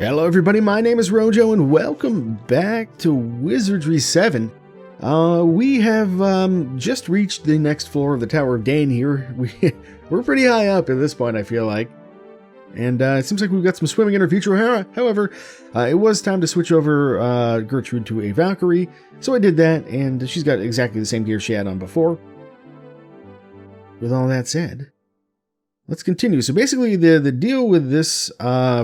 Hello everybody, my name is Rojo and welcome back to Wizardry VII. We have just reached the next floor of the Tower of Dane here. We're pretty high up at this point, I feel like. And it seems like we've got some swimming in our future. However, it was time to switch over Gertrude to a Valkyrie. So I did that, and she's got exactly the same gear she had on before. With all that said, let's continue. So basically, the deal with this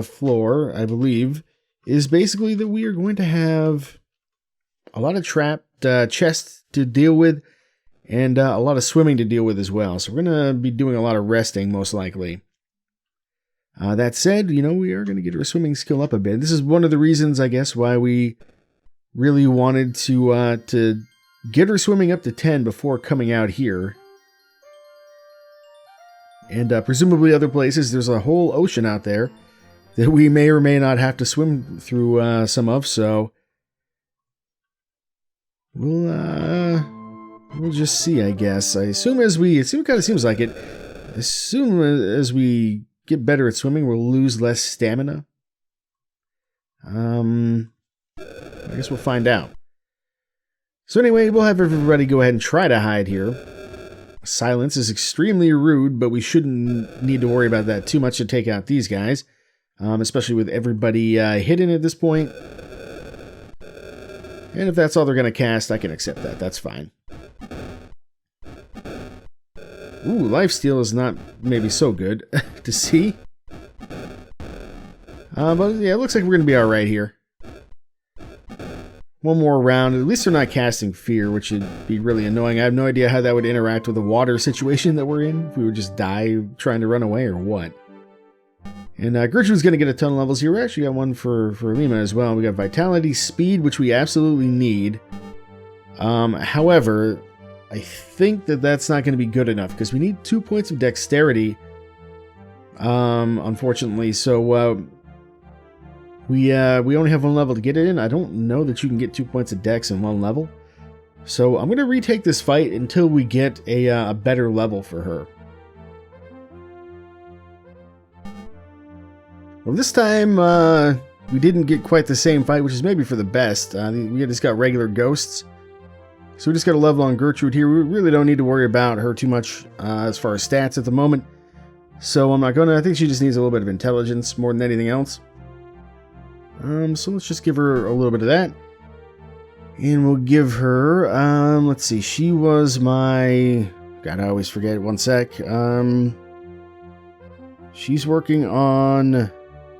floor, I believe, is basically that we are going to have a lot of trapped chests to deal with, and a lot of swimming to deal with as well. So we're going to be doing a lot of resting, most likely. That said, you know, we are going to get our swimming skill up a bit. This is one of the reasons, I guess, why we really wanted to get her swimming up to 10 before coming out here. And presumably other places, there's a whole ocean out there that we may or may not have to swim through some of, so we'll just see, I guess. It kind of seems like it. As soon as we get better at swimming, we'll lose less stamina. I guess we'll find out. So anyway, we'll have everybody go ahead and try to hide here. Silence is extremely rude, but we shouldn't need to worry about that too much to take out these guys. Especially with everybody hidden at this point. And if that's all they're going to cast, I can accept that. That's fine. Ooh, lifesteal is not maybe so good to see. But yeah, it looks like we're going to be alright here. One more round. At least they're not casting fear, which would be really annoying. I have no idea how that would interact with the water situation that we're in. If we would just die trying to run away or what. And Gertrude's going to get a ton of levels here. We actually got one for Lima as well. We got Vitality, Speed, which we absolutely need. However, I think that's not going to be good enough because we need 2 points of Dexterity. Unfortunately, so we only have one level to get it in. I don't know that you can get 2 points of Dex in one level. So I'm going to retake this fight until we get a better level for her. Well, this time we didn't get quite the same fight, which is maybe for the best. We just got regular ghosts. So we just got a level on Gertrude here. We really don't need to worry about her too much as far as stats at the moment. So I'm not going to. I think she just needs a little bit of intelligence more than anything else. So let's just give her a little bit of that. And we'll give her, let's see, she was my, God, I always forget, one sec. She's working on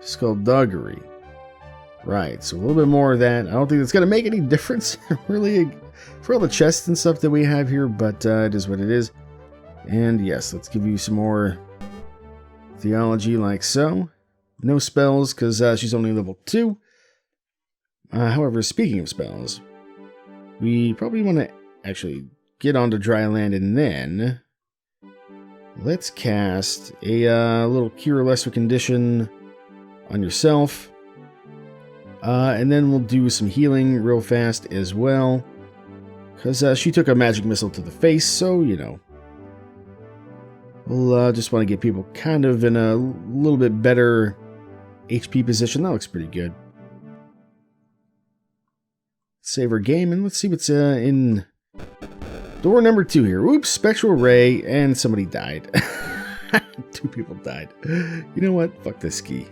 Skullduggery. Right, so a little bit more of that. I don't think it's going to make any difference, really, for all the chests and stuff that we have here, but it is what it is. And yes, let's give you some more theology like so. No spells, because she's only level 2. However, speaking of spells, we probably want to actually get onto dry land, and then let's cast a little Cure Lesser Condition on yourself. And then we'll do some healing real fast as well, because she took a magic missile to the face, so, you know. We'll just want to get people kind of in a little bit better HP position. That looks pretty good. Save our game, and let's see what's in door number 2 here. Oops, Spectral Ray, and somebody died. 2 people died. You know what? Fuck this ski.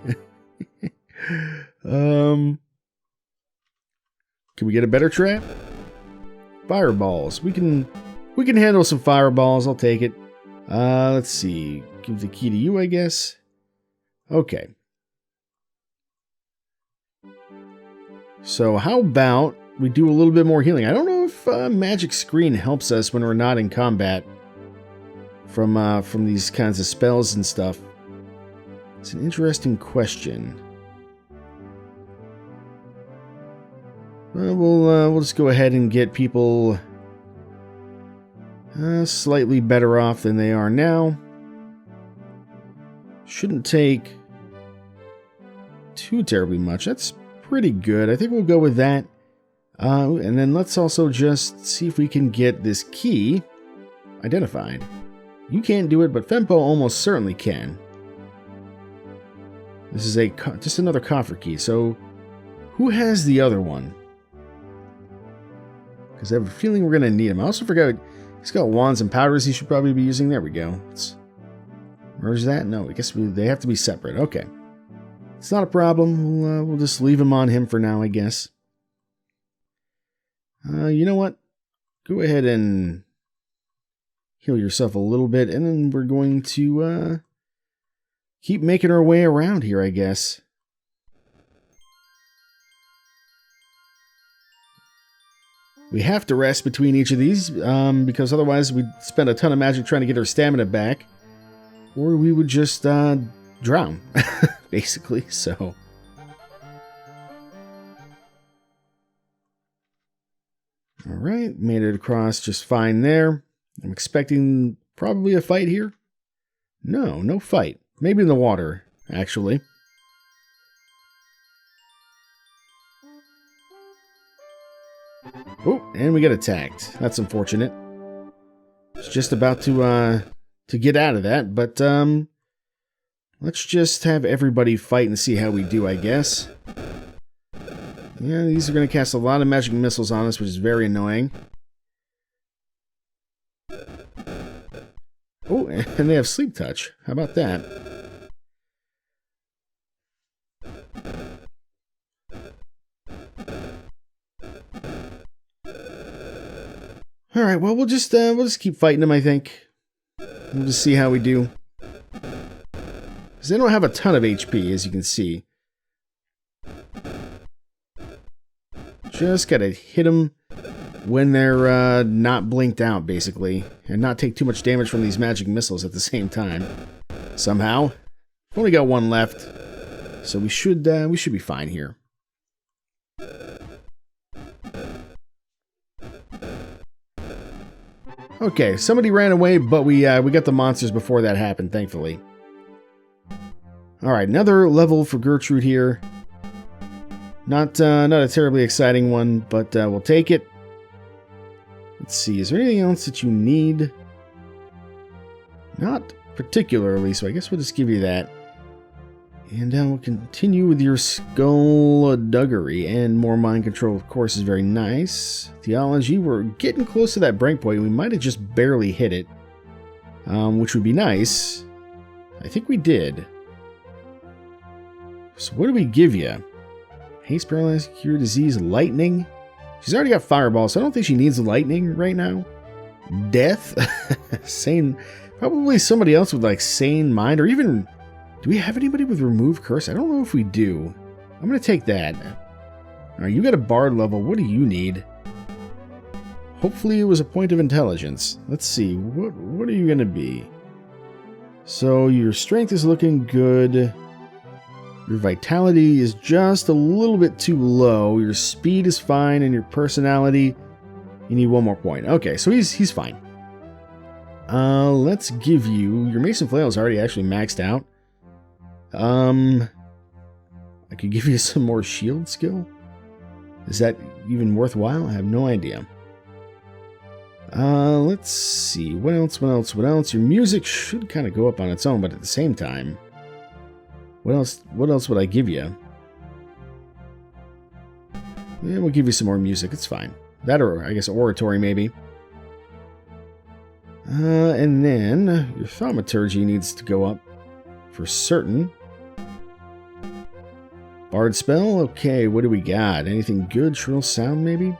Can we get a better trap? Fireballs. We can handle some fireballs. I'll take it. Let's see. Give the key to you, I guess. Okay. So how about we do a little bit more healing? I don't know if Magic Screen helps us when we're not in combat from these kinds of spells and stuff. It's an interesting question. We'll just go ahead and get people slightly better off than they are now. Shouldn't take too terribly much. That's pretty good. I think we'll go with that. And then let's also just see if we can get this key identified. You can't do it, but Fempo almost certainly can. This is just another coffer key. So, who has the other one? Because I have a feeling we're going to need him. I also forgot he's got wands and powders he should probably be using. There we go. Let's merge that. No, I guess they have to be separate. Okay. It's not a problem. We'll just leave him for now, I guess. You know what? Go ahead and heal yourself a little bit, and then we're going to keep making our way around here, I guess. We have to rest between each of these, because otherwise we'd spend a ton of magic trying to get our stamina back. Or we would just drown, basically, so... Alright, made it across just fine there. I'm expecting probably a fight here. No fight. Maybe in the water, actually. Oh, and we get attacked. That's unfortunate. It's just about to get out of that, but let's just have everybody fight and see how we do, I guess. Yeah, these are going to cast a lot of magic missiles on us, which is very annoying. Oh, and they have sleep touch. How about that? Alright, well, we'll just keep fighting them, I think. We'll just see how we do. Because they don't have a ton of HP, as you can see. Just gotta hit them when they're not blinked out, basically. And not take too much damage from these magic missiles at the same time. Somehow. Only got one left. So we should be fine here. Okay, somebody ran away, but we got the monsters before that happened, thankfully. Alright, another level for Gertrude here. Not a terribly exciting one, but we'll take it. Let's see, is there anything else that you need? Not particularly, so I guess we'll just give you that. And we'll continue with your skullduggery, and more mind control, of course, is very nice. Theology, we're getting close to that breakpoint. We might have just barely hit it, which would be nice. I think we did. So what do we give you? Haste, paralyze, cure disease, lightning. She's already got fireball, so I don't think she needs lightning right now. Death, sane. Probably somebody else with like sane mind, or even. Do we have anybody with remove curse? I don't know if we do. I'm gonna take that. Alright, you got a bard level. What do you need? Hopefully it was a point of intelligence. Let's see. What are you gonna be? So your strength is looking good. Your vitality is just a little bit too low. Your speed is fine, and your personality, you need one more point. Okay, so he's fine. Let's give you your Mason Flail is already actually maxed out. I could give you some more shield skill. Is that even worthwhile? I have no idea. Let's see. What else? Your music should kind of go up on its own, but at the same time, what else would I give you? Yeah, we'll give you some more music. It's fine. That, or I guess oratory maybe. And then your thaumaturgy needs to go up for certain. Bard spell? Okay, what do we got? Anything good? Shrill sound, maybe?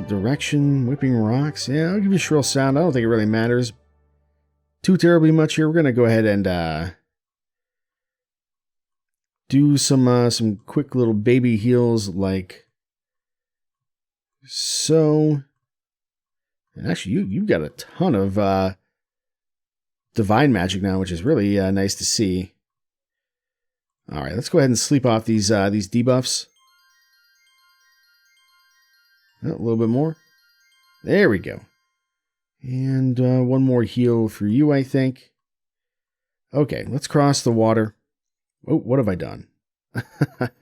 Direction, whipping rocks. Yeah, I'll give you shrill sound. I don't think it really matters too terribly much here. We're going to go ahead and do some quick little baby heals like so. And actually, you've got a ton of divine magic now, which is really nice to see. All right, let's go ahead and sleep off these debuffs. Oh, a little bit more. There we go. And one more heal for you, I think. Okay, let's cross the water. Oh, what have I done?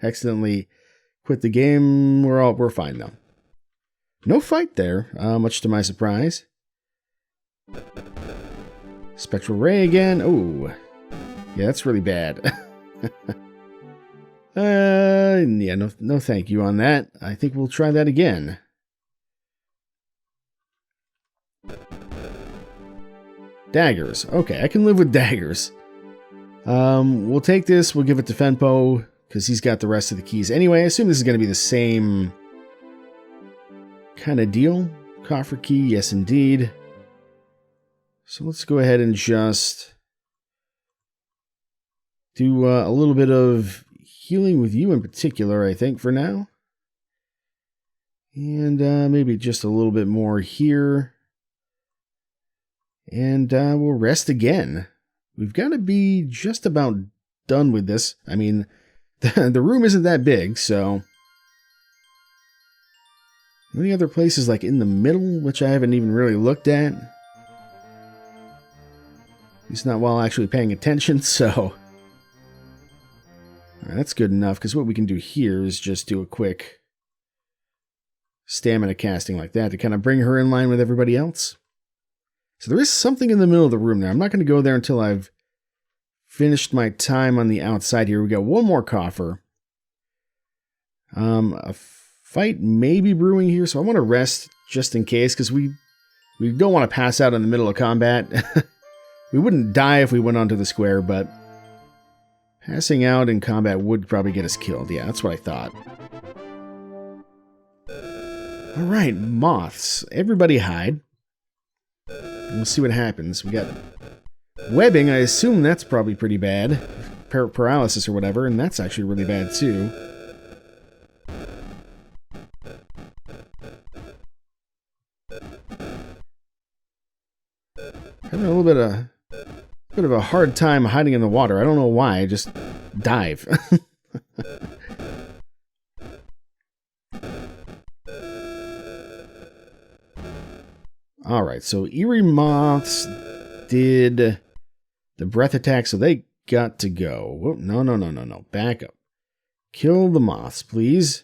Accidentally quit the game. We're fine though. No fight there, much to my surprise. Spectral Ray again. Oh, yeah, that's really bad. Yeah, no thank you on that. I think we'll try that again. Daggers. Okay, I can live with daggers. We'll take this. We'll give it to Fenpo, because he's got the rest of the keys. Anyway, I assume this is going to be the same kind of deal. Coffer key, yes indeed. So let's go ahead and just do a little bit of healing with you in particular, I think, for now. And maybe just a little bit more here. And we'll rest again. We've got to be just about done with this. I mean, the room isn't that big, so... Any other places like in the middle, which I haven't even really looked at? At least not while actually paying attention, so... Alright, that's good enough, because what we can do here is just do a quick stamina casting like that to kind of bring her in line with everybody else. So there is something in the middle of the room there. I'm not going to go there until I've finished my time on the outside here. We got one more coffer. A fight may be brewing here, so I want to rest just in case, because we don't want to pass out in the middle of combat. We wouldn't die if we went onto the square, but passing out in combat would probably get us killed. Yeah, that's what I thought. Alright, moths. Everybody hide. We'll see what happens. We got webbing. I assume that's probably pretty bad. Paralysis or whatever, and that's actually really bad too. Having a little bit of a hard time hiding in the water. I don't know why. I just dive. Alright, so Eerie Moths did the breath attack, so they got to go. Whoa, no. Back up. Kill the moths, please.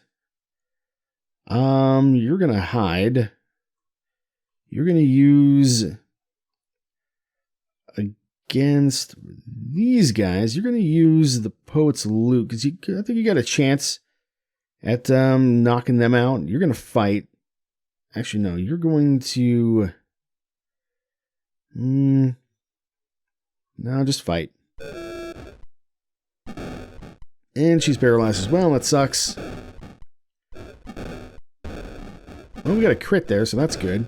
You're gonna hide. You're gonna use against these guys. You're gonna use the Poet's Loot, because I think you got a chance at knocking them out. You're gonna fight. Actually, no, you're going to... No, just fight. And she's paralyzed as well, that sucks. Well, we got a crit there, so that's good.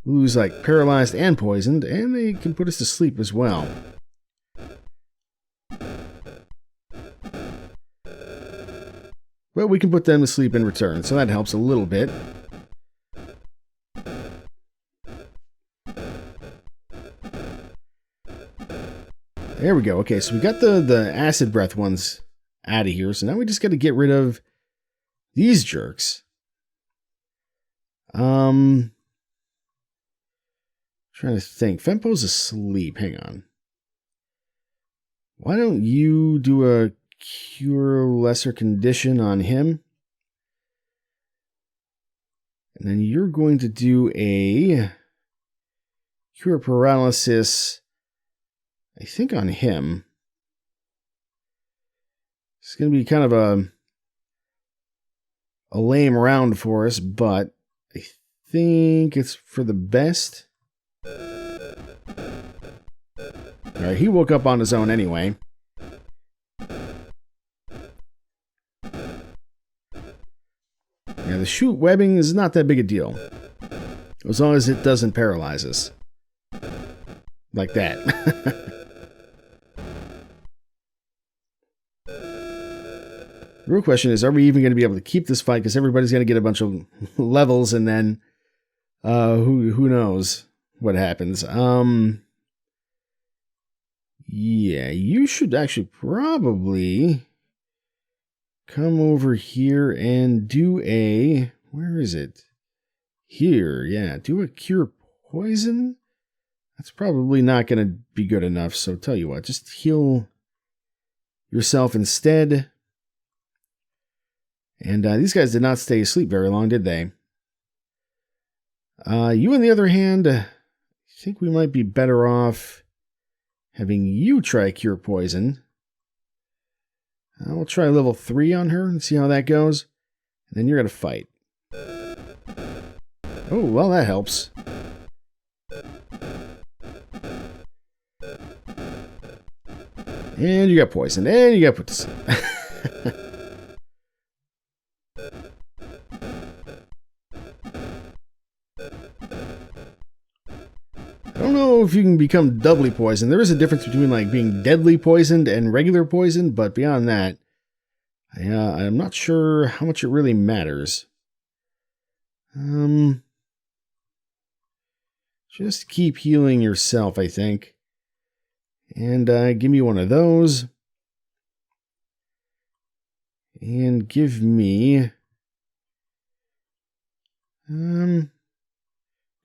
Lose, like, paralyzed and poisoned, and they can put us to sleep as well. But we can put them to sleep in return, so that helps a little bit. There we go. Okay, so we got the acid breath ones out of here, so now we just got to get rid of these jerks. Trying to think. Fempo's asleep. Hang on. Why don't you do a Cure Lesser Condition on him? And then you're going to do a Cure Paralysis, I think, on him. It's going to be kind of a lame round for us, but I think it's for the best. Alright, he woke up on his own anyway. Yeah, the shoot webbing is not that big a deal. As long as it doesn't paralyze us. Like that. The real question is, are we even going to be able to keep this fight? Because everybody's going to get a bunch of levels, and then who knows what happens. Yeah, you should actually probably come over here and do a... Where is it? Here, yeah. Do a Cure Poison? That's probably not going to be good enough, so tell you what. Just heal yourself instead. And these guys did not stay asleep very long, did they? You, on the other hand, I think we might be better off having you try Cure Poison. I'll try level 3 on her and see how that goes. And then you're going to fight. Oh, well, that helps. And you got poisoned. And you got put to sleep. I don't know if you can become doubly poisoned. There is a difference between like being deadly poisoned and regular poisoned, but beyond that, I'm not sure how much it really matters. Just keep healing yourself, I think. And give me one of those. And give me...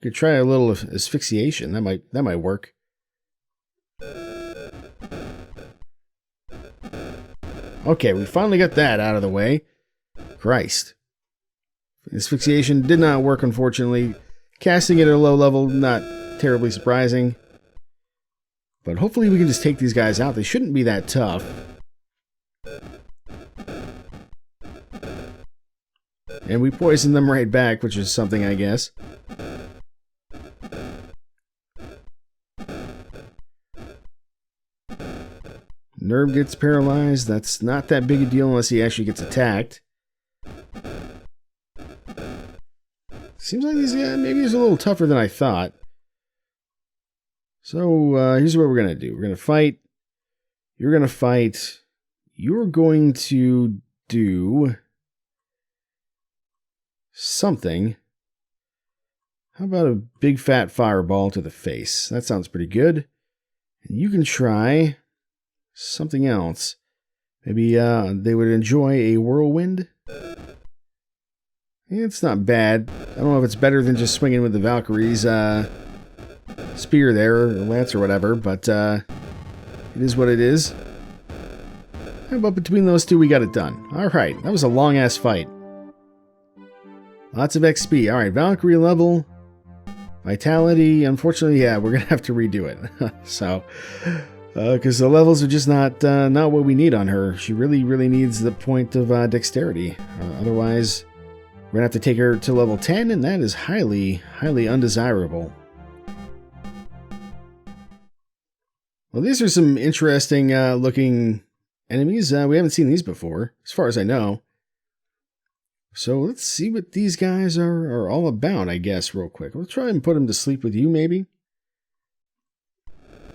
could try a little asphyxiation. That might work. Okay, we finally got that out of the way. Christ. Asphyxiation did not work, unfortunately. Casting it at a low level, not terribly surprising. But hopefully we can just take these guys out. They shouldn't be that tough. And we poisoned them right back, which is something, I guess. Nerve gets paralyzed. That's not that big a deal unless he actually gets attacked. Seems like these guys, maybe he's a little tougher than I thought. So, here's what we're going to do. We're going to fight. You're going to fight. You're going to do something. How about a big fat fireball to the face? That sounds pretty good. And you can try something else. Maybe they would enjoy a whirlwind. It's not bad. I don't know if it's better than just swinging with the Valkyrie's spear there, or lance or whatever, but it is what it is. How about between those two we got it done? Alright, that was a long-ass fight. Lots of XP. Alright, Valkyrie level. Vitality. Unfortunately, yeah, we're going to have to redo it. So, because the levels are just not what we need on her. She really, really needs the point of dexterity. Otherwise, we're going to have to take her to level 10, and that is highly, highly undesirable. Well, these are some interesting looking enemies. We haven't seen these before, as far as I know. So let's see what these guys are all about, I guess, real quick. We'll try and put them to sleep with you, maybe.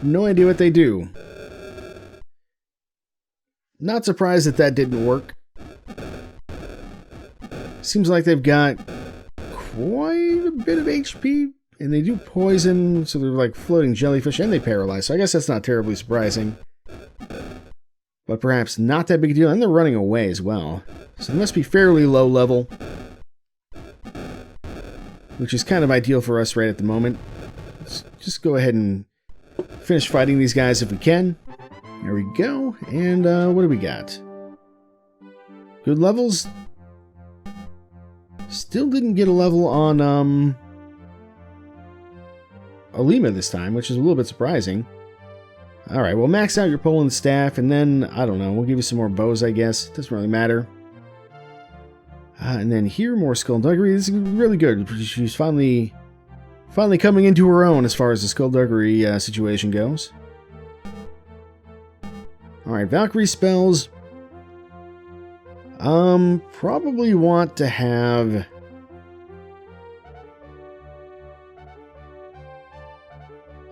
No idea what they do. Not surprised that that didn't work. Seems like they've got quite a bit of HP, and they do poison, so they're like floating jellyfish, and they paralyze, so I guess that's not terribly surprising. But perhaps not that big a deal, and they're running away as well. So they must be fairly low level, which is kind of ideal for us right at the moment. Let's just go ahead and finish fighting these guys if we can. There we go, and what do we got? Good levels. Still didn't get a level on Alima this time, which is a little bit surprising. Alright, well, max out your Poland staff, and then, I don't know, we'll give you some more bows, I guess. Doesn't really matter. And then here, more Skullduggery. This is really good. She's finally coming into her own as far as the Skullduggery situation goes. Alright, Valkyrie spells. Probably want to have...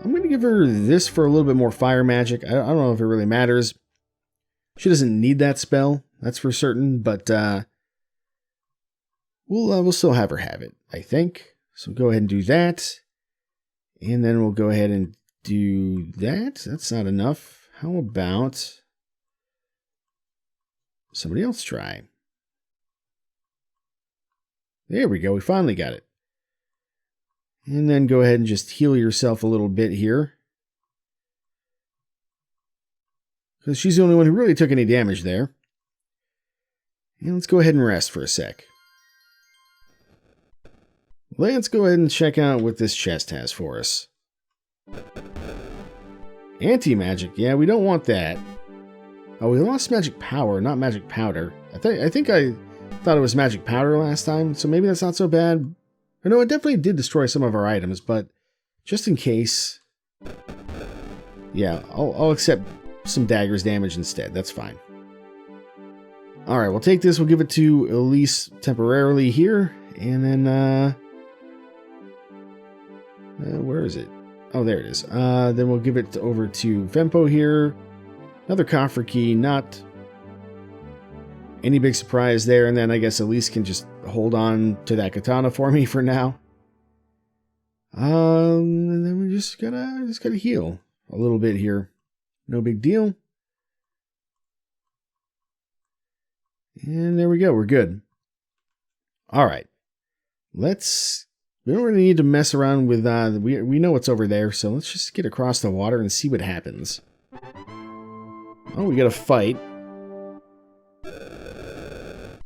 I'm going to give her this for a little bit more fire magic. I don't know if it really matters. She doesn't need that spell, that's for certain, but we'll still have her have it, I think. So go ahead and do that. And then we'll go ahead and do that. That's not enough. How about somebody else try? There we go. We finally got it. And then go ahead and just heal yourself a little bit here. Because she's the only one who really took any damage there. And let's go ahead and rest for a sec. Let's go ahead and check out what this chest has for us. Anti-magic. Yeah, we don't want that. Oh, we lost magic power, not magic powder. I think I thought it was magic powder last time, so maybe that's not so bad. I know it definitely did destroy some of our items, but just in case... Yeah, I'll accept some daggers damage instead. That's fine. Alright, we'll take this. We'll give it to Elise temporarily here. And then, where is it? Oh, there it is. Then we'll give it over to Vempo here. Another coffer key. Not any big surprise there. And then I guess Elise can just hold on to that katana for me for now. And then we just gotta heal a little bit here. No big deal. And there we go. We're good. All right. We don't really need to mess around with, we know what's over there, so let's just get across the water and see what happens. Oh, we got a fight.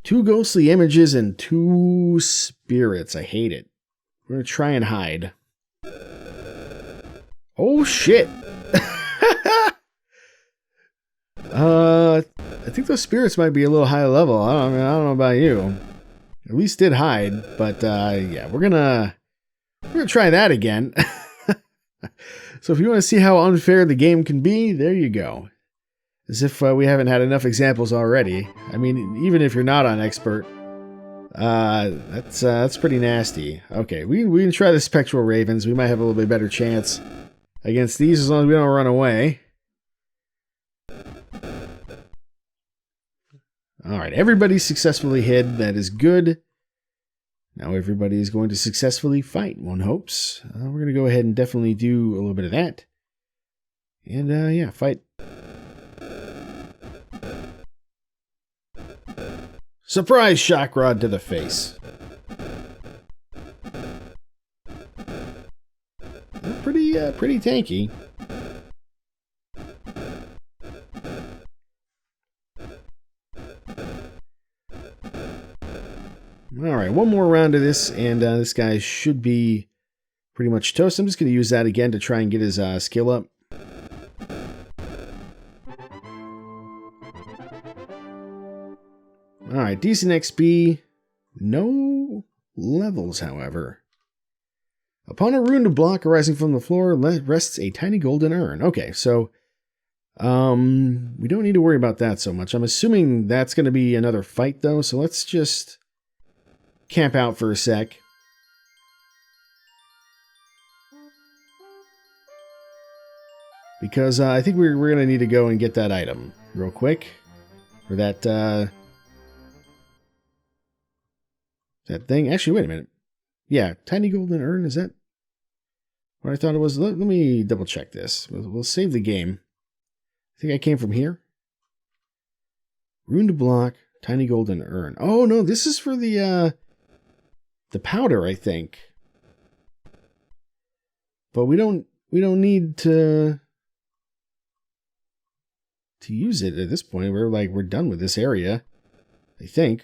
2 ghostly images and 2 spirits. I hate it. We're gonna try and hide. Oh, shit! I think those spirits might be a little high level. I don't know about you. At least did hide, but yeah, we're gonna try that again. So if you want to see how unfair the game can be, there you go. As if we haven't had enough examples already. I mean, even if you're not an expert, that's pretty nasty. Okay, we can try the Spectral Ravens. We might have a little bit better chance against these as long as we don't run away. Alright, everybody's successfully hid. That is good. Now everybody is going to successfully fight, one hopes. We're going to go ahead and definitely do a little bit of that. And, yeah, fight. Surprise shock rod to the face. Pretty tanky. Alright, one more round of this, and this guy should be pretty much toast. I'm just going to use that again to try and get his skill up. Alright, decent XP. No levels, however. Upon a ruined block arising from the floor rests a tiny golden urn. Okay, so we don't need to worry about that so much. I'm assuming that's going to be another fight, though, so let's just camp out for a sec. Because I think we're going to need to go and get that item real quick. Or that thing. Actually, wait a minute. Yeah, tiny golden urn, is that what I thought it was? Let me double check this. We'll save the game. I think I came from here. Ruined block, tiny golden urn. Oh, no, this is for the powder, I think. But we don't need to use it at this point. We're done with this area, I think.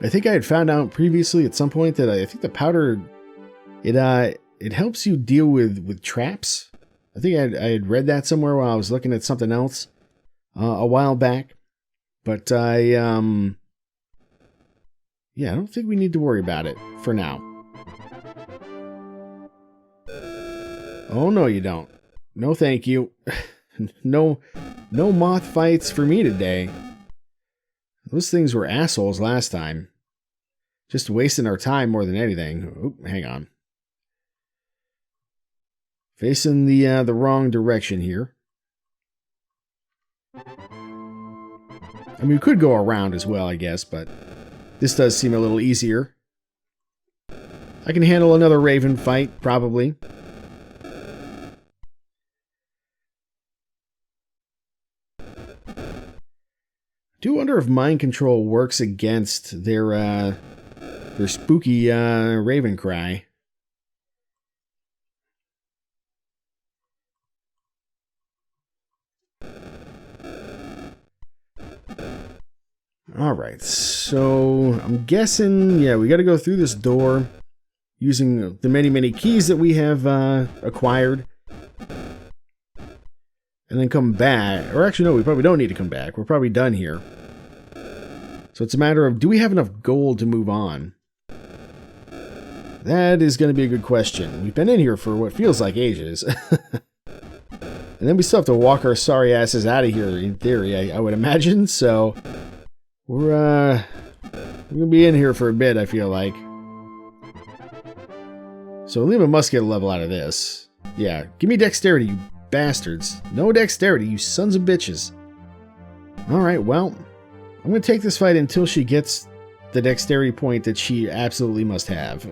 I think I had found out previously at some point that I think the powder, it helps you deal with traps. I think I had read that somewhere while I was looking at something else a while back. But yeah, I don't think we need to worry about it for now. Oh, no, you don't. No, thank you. No moth fights for me today. Those things were assholes last time. Just wasting our time more than anything. Oop, hang on. Facing the wrong direction here. I mean, we could go around as well, I guess, but this does seem a little easier. I can handle another Raven fight, probably. Do wonder if mind control works against their spooky Raven cry. All right, so I'm guessing, yeah, we got to go through this door using the many keys that we have acquired. And then come back. Or actually, no, we probably don't need to come back. We're probably done here. So it's a matter of, do we have enough gold to move on? That is going to be a good question. We've been in here for what feels like ages. And then we still have to walk our sorry asses out of here, in theory, I would imagine. So we're going to be in here for a bit, I feel like. So Lima must get a level out of this. Yeah, give me dexterity, you bastards. No dexterity, you sons of bitches. Alright, well, I'm going to take this fight until she gets the dexterity point that she absolutely must have.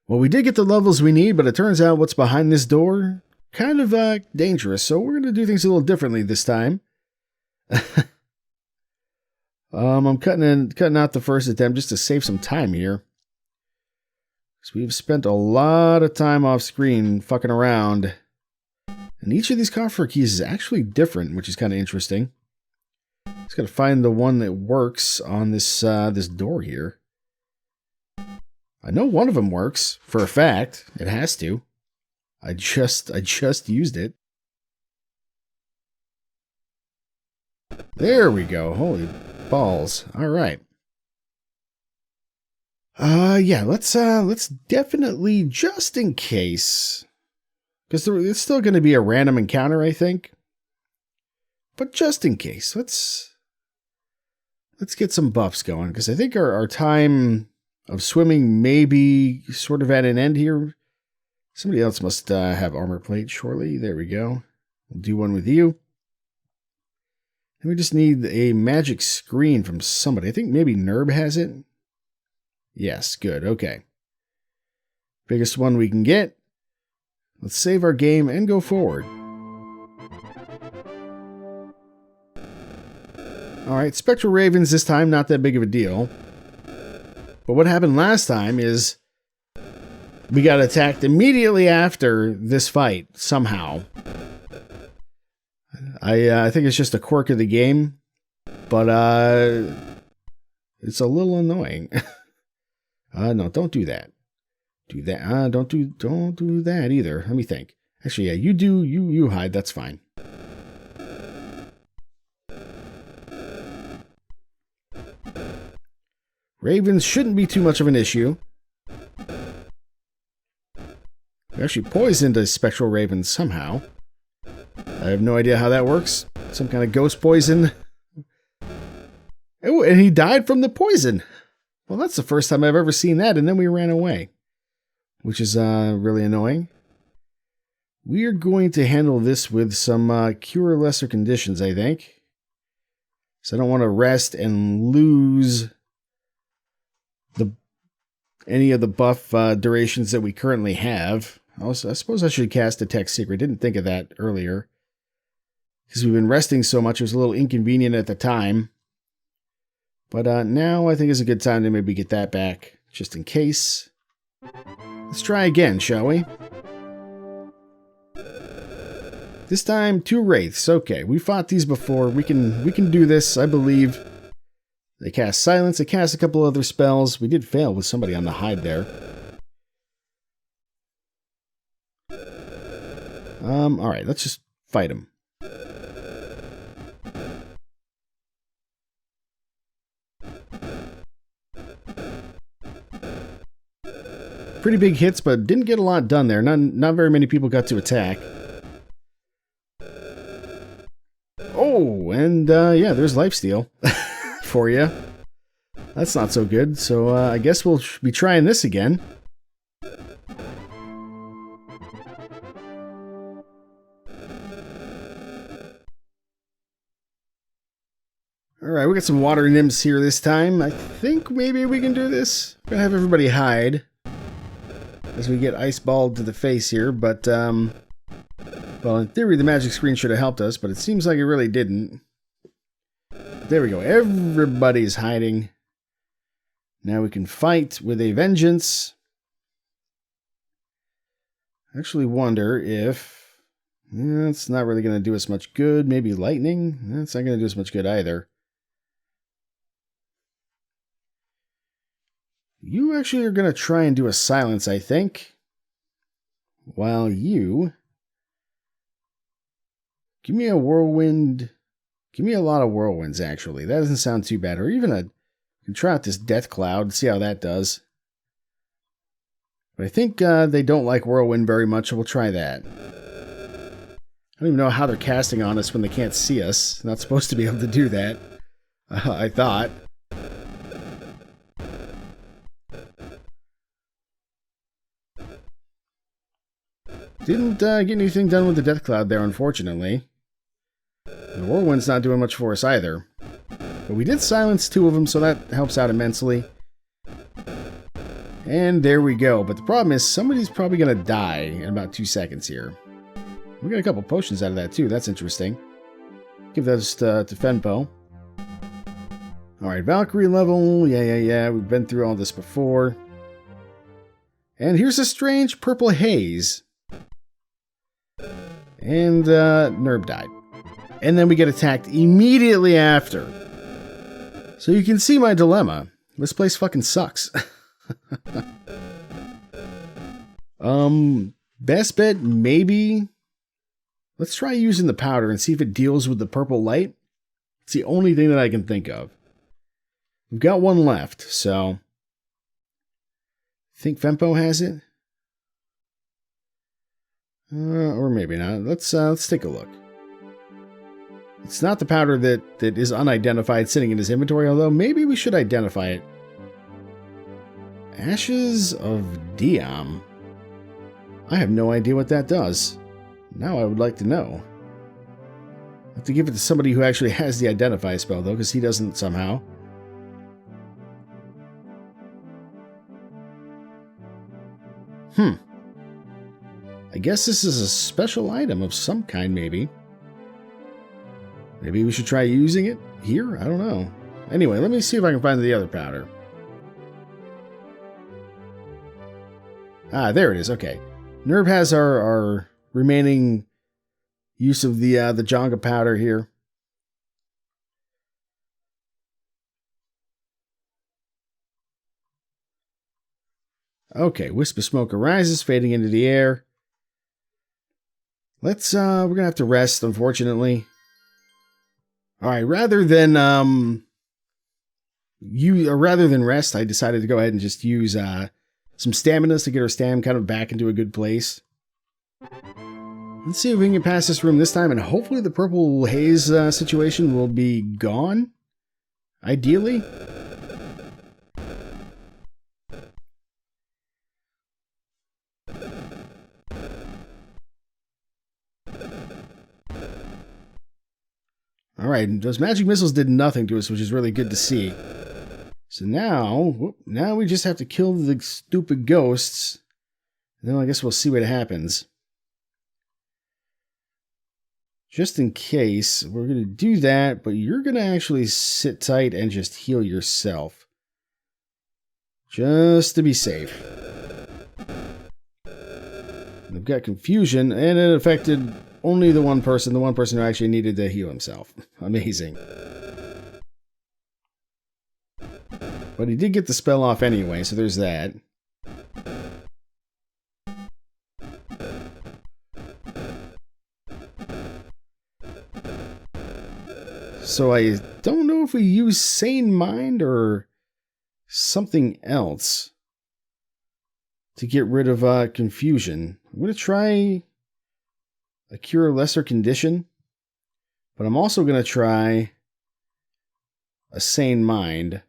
Well, we did get the levels we need, but it turns out what's behind this door kind of dangerous, so we're going to do things a little differently this time. I'm cutting out the first attempt just to save some time here. So we've spent a lot of time off screen fucking around. And each of these coffer keys is actually different, which is kind of interesting. Just got to find the one that works on this this door here. I know one of them works for a fact. It has to. I just used it. There we go. Holy balls. All right. Yeah, let's definitely, just in case, because it's still going to be a random encounter, I think. But just in case, let's get some buffs going, because I think our time of swimming may be sort of at an end here. Somebody else must have armor plate shortly. There we go. We'll do one with you. And we just need a magic screen from somebody. I think maybe Nerb has it. Yes, good, okay. Biggest one we can get. Let's save our game and go forward. Alright, Spectral Ravens this time, not that big of a deal. But what happened last time is we got attacked immediately after this fight, somehow. I think it's just a quirk of the game, but it's a little annoying. No, don't do that. Do that. Don't do that either. Let me think. Actually, yeah, you hide. That's fine. Ravens shouldn't be too much of an issue. We actually poisoned a spectral raven somehow. I have no idea how that works. Some kind of ghost poison. Oh, and he died from the poison. Well, that's the first time I've ever seen that, and then we ran away. Which is really annoying. We are going to handle this with some cure lesser conditions, I think. So I don't want to rest and lose any of the buff durations that we currently have. Also, I suppose I should cast Detect Secret. Didn't think of that earlier. Because we've been resting so much, it was a little inconvenient at the time. But now I think is a good time to maybe get that back, just in case. Let's try again, shall we? This time, 2 Wraiths. Okay, we fought these before. We can do this, I believe. They cast Silence. They cast a couple other spells. We did fail with somebody on the hide there. Alright, let's just fight him. Pretty big hits, but didn't get a lot done there. Not very many people got to attack. Oh, and yeah, there's lifesteal for you. That's not so good, so I guess we'll be trying this again. Alright, we got some water nymphs here this time. I think maybe we can do this. We're gonna have everybody hide as we get ice balled to the face here, but well, in theory the magic screen should have helped us, but it seems like it really didn't. There we go. Everybody's hiding. Now we can fight with a vengeance. I actually wonder if it's not really going to do us much good. Maybe lightning? That's not going to do us much good either. You actually are going to try and do a silence, I think. While you... Give me a whirlwind. Give me a lot of whirlwinds, actually. That doesn't sound too bad. Or even a... You can try out this death cloud, see how that does. But I think they don't like whirlwind very much, so we'll try that. I don't even know how they're casting on us when they can't see us. Not supposed to be able to do that. I thought. Didn't get anything done with the death cloud there, unfortunately. The whirlwind's not doing much for us either. But we did silence 2 of them, so that helps out immensely. And there we go. But the problem is, somebody's probably going to die in about 2 seconds here. We got a couple potions out of that, too. That's interesting. Give those to Fenpo. Alright, Valkyrie level. Yeah. We've been through all this before. And here's a strange purple haze. And Nerb died. And then we get attacked immediately after. So you can see my dilemma. This place fucking sucks. Best bet, maybe. Let's try using the powder and see if it deals with the purple light. It's the only thing that I can think of. We've got one left, so... Think Fempo has it? Or maybe not. Let's take a look. It's not the powder that is unidentified sitting in his inventory, although maybe we should identify it. Ashes of Diam. I have no idea what that does. Now I would like to know. I have to give it to somebody who actually has the identify spell, though, because he doesn't somehow. I guess this is a special item of some kind, maybe. Maybe we should try using it here? I don't know. Anyway, let me see if I can find the other powder. Ah, there it is. Okay. Nerb has our remaining use of the Jonga powder here. Okay, wisp of smoke arises, fading into the air. Let's, we're gonna have to rest, unfortunately. Alright, rather than rest, I decided to go ahead and just use, some staminas to get our stam kind of back into a good place. Let's see if we can pass this room this time, and hopefully the purple haze situation will be gone. Ideally. Alright, those magic missiles did nothing to us, which is really good to see. So now we just have to kill the stupid ghosts. And then I guess we'll see what happens. Just in case, we're going to do that, but you're going to actually sit tight and just heal yourself. Just to be safe. I've got confusion, and it affected only the one person who actually needed to heal himself. Amazing. But he did get the spell off anyway, so there's that. So I don't know if we use Sane Mind or something else to get rid of confusion. I'm going to try a Cure Lesser Condition, but I'm also going to try a Sane Mind.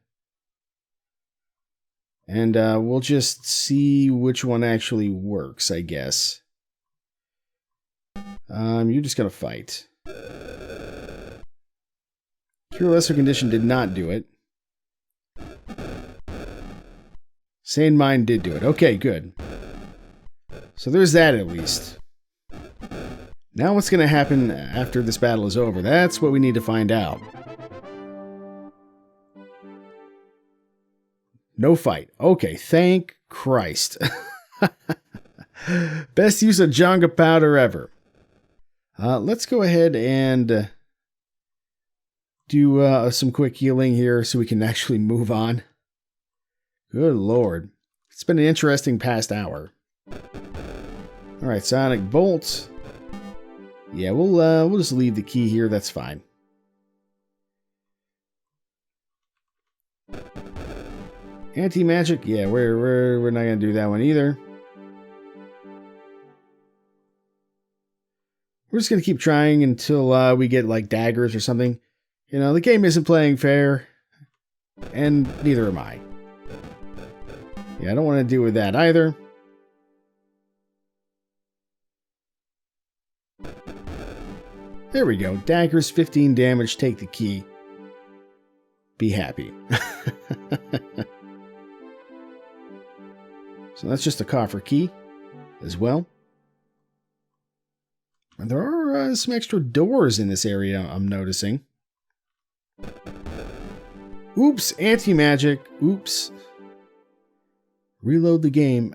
And we'll just see which one actually works, I guess. You're just going to fight. Cure Lesser Condition did not do it. Sane Mind did do it. Okay, good. So there's that at least. Now what's going to happen after this battle is over? That's what we need to find out. No fight. Okay, thank Christ. Best use of Jonga powder ever. Let's go ahead and do some quick healing here so we can actually move on. Good lord. It's been an interesting past hour. Alright, Sonic Bolt. Yeah, we'll just leave the key here, that's fine. Anti-magic, yeah, we're not gonna do that one either. We're just gonna keep trying until we get like daggers or something. You know, the game isn't playing fair, and neither am I. Yeah, I don't want to deal with that either. There we go. Daggers, 15 damage, take the key. Be happy. So that's just a coffer key as well. And there are some extra doors in this area, I'm noticing. Oops, anti-magic. Oops. Reload the game.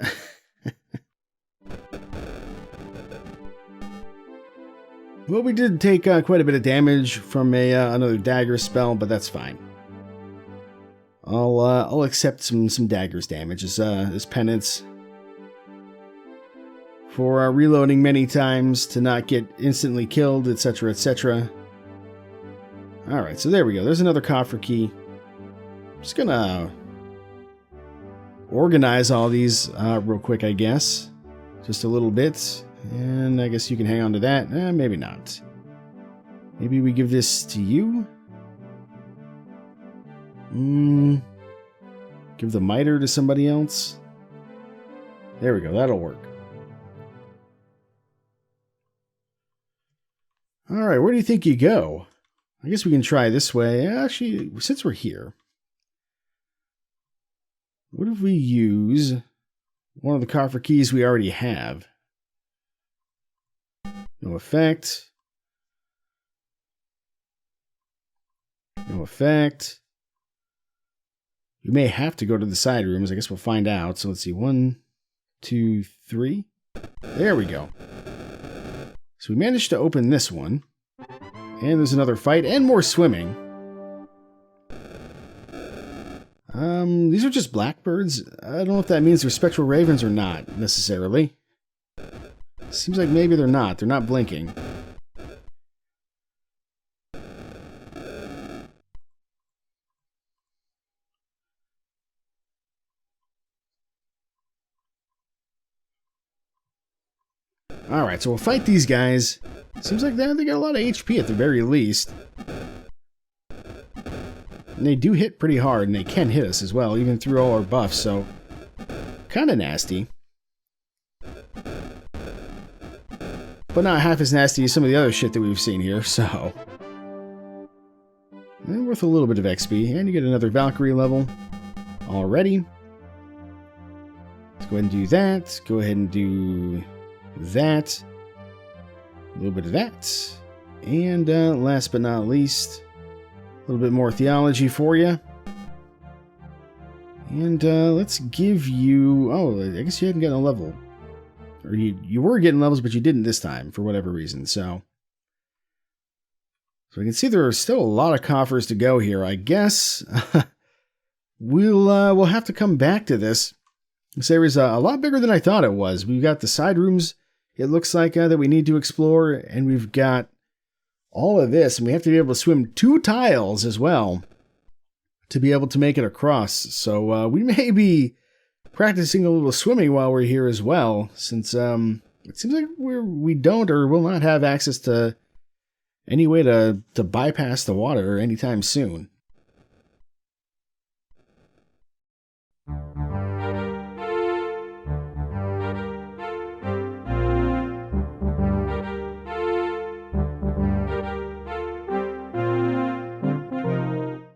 Well, we did take quite a bit of damage from another dagger spell, but that's fine. I'll accept some daggers damage as penance for reloading many times to not get instantly killed, etc., etc. All right, so there we go. There's another coffer key. I'm just gonna organize all these real quick, I guess, just a little bit, and I guess you can hang on to that. Maybe not. Maybe we give this to you. Give the miter to somebody else. There we go. That'll work. All right, where do you think you go? I guess we can try this way. Actually, since we're here, what if we use one of the coffer keys we already have? No effect. No effect. You may have to go to the side rooms. I guess we'll find out. So let's see. 1, 2, 3. There we go. So we managed to open this one. And there's another fight and more swimming. These are just blackbirds. I don't know if that means they're spectral ravens or not, necessarily. Seems like maybe they're not. They're not blinking. Alright, so we'll fight these guys. Seems like they got a lot of HP at the very least. And they do hit pretty hard, and they can hit us as well, even through all our buffs, so kind of nasty. But not half as nasty as some of the other shit that we've seen here, so... And worth a little bit of XP, and you get another Valkyrie level already. Let's go ahead and do that. Go ahead and do that. A little bit of that. And last but not least, a little bit more theology for you. And let's give you... Oh, I guess you hadn't gotten a level. Or you were getting levels, but you didn't this time, for whatever reason. So we can see there are still a lot of coffers to go here. I guess we'll have to come back to this. This area is a lot bigger than I thought it was. We've got the side rooms, it looks like, that we need to explore. And we've got all of this. And we have to be able to swim 2 tiles as well to be able to make it across. So we may be practicing a little swimming while we're here as well, since it seems like we don't or will not have access to any way to bypass the water anytime soon.